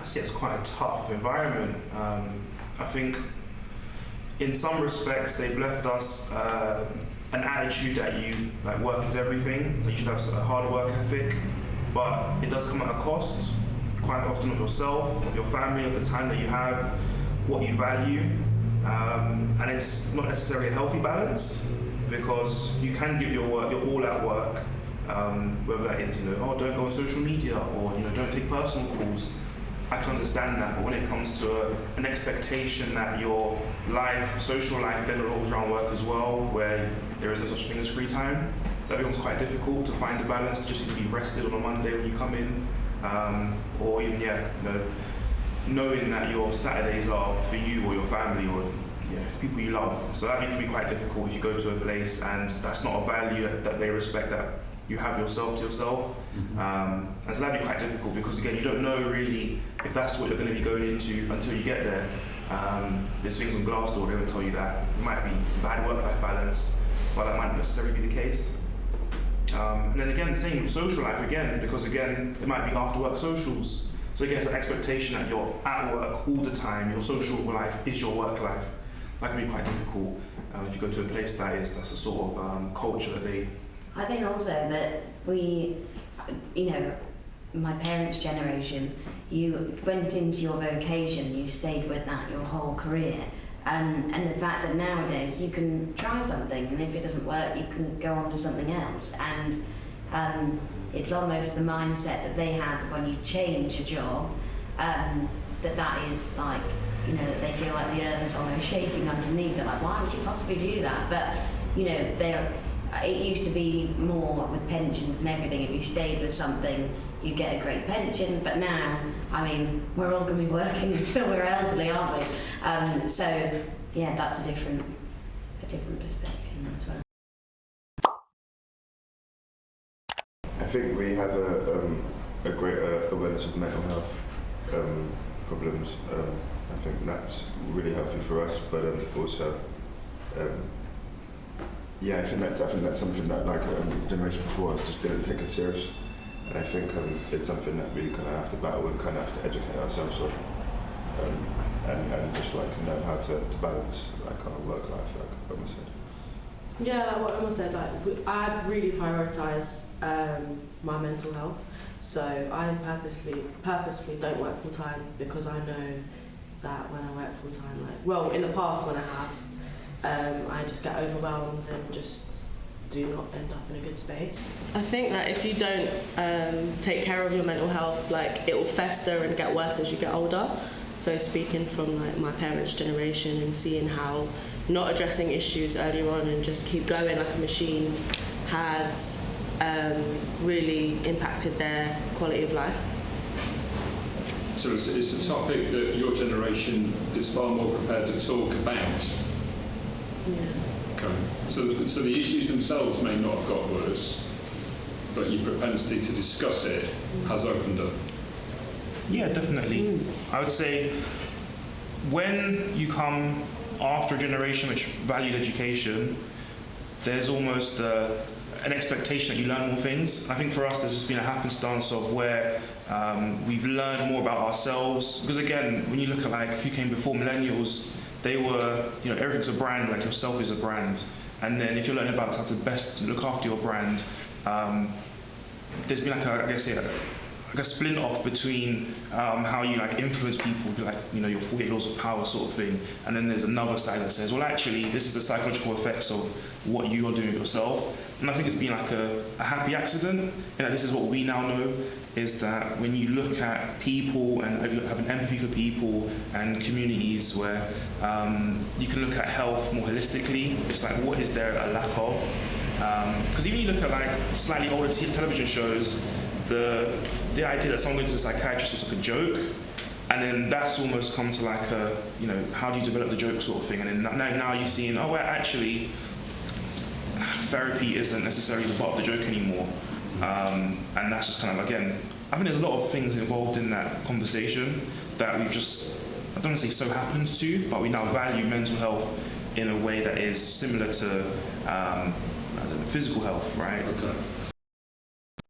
see it's quite a tough environment. I think in some respects they've left us an attitude that work is everything, that you should have a hard work ethic, but it does come at a cost, quite often of yourself, of your family, of the time that you have, what you value, and it's not necessarily a healthy balance, because you can give your all at work, whether that is, don't go on social media, or don't take personal calls. I can understand that, but when it comes to an expectation that your social life then revolves around work as well, where there is no such thing as free time, that becomes quite difficult to find a balance, just to be rested on a Monday when you come in, or even, knowing that your Saturdays are for you or your family or people you love. So that can be quite difficult if you go to a place and that's not a value that they respect, that you have yourself to yourself. And so that'd be quite difficult, because again, you don't know really if that's what you're going to be going into until you get there. There's things on Glassdoor, they will tell you that it might be bad work-life balance, but that might not necessarily be the case. And then again, same with social life again, because again, there might be after-work socials. So again, it's an expectation that you're at work all the time, your social life is your work life. That can be quite difficult if you go to a place that's a sort of culture that they... I think also that we, my parents' generation, you went into your vocation, you stayed with that your whole career. And the fact that nowadays you can try something, and if it doesn't work, you can go on to something else. And it's almost the mindset that they have when you change a job, that is like, that they feel like the earth is almost shaking underneath. They're like, why would you possibly do that? But, it used to be more with pensions and everything. If you stayed with something, you get a great pension. But now, we're all going to be working until we're elderly, aren't we? So, yeah, that's a different perspective as well. I think we have a great awareness of mental health problems. I think that's really healthy for us, but also, I think that's something that the generation before us just didn't take us serious, and I think it's something that we kind of have to battle and kind of have to educate ourselves on, and just know how to balance our work life, like Emma said. Yeah, like what Emma said, I really prioritise my mental health. So I purposefully don't work full time, because I know that when I work full time, in the past when I have, I just get overwhelmed and just do not end up in a good space. I think that if you don't take care of your mental health, it will fester and get worse as you get older. So speaking from my parents' generation and seeing how not addressing issues earlier on and just keep going like a machine has really impacted their quality of life. So it's a topic that your generation is far more prepared to talk about. Yeah. Okay. So the issues themselves may not have got worse, but your propensity to discuss it has opened up. Yeah, definitely. I would say when you come after a generation which valued education, there's almost an expectation that you learn more things. I think for us there's just been a happenstance of where we've learned more about ourselves, because again, when you look at who came before millennials, they were, everything's a brand, yourself is a brand, and then if you're learning about how to best look after your brand, there's been a splint off between how you influence people, your 48 laws of power sort of thing, and then there's another side that says, well, actually, this is the psychological effects of what you are doing with yourself. And I think it's been a happy accident, and this is what we now know, is that when you look at people and have an empathy for people and communities where you can look at health more holistically, it's what is there a lack of? Because even you look at slightly older television shows, the idea that someone going to the psychiatrist was a joke, and then that's almost come to how do you develop the joke sort of thing, and then now you're seeing, actually therapy isn't necessarily the butt of the joke anymore, and that's just again, I think there's a lot of things involved in that conversation that we've just, I don't want to say so happens to, but we now value mental health in a way that is similar to physical health, right? Okay.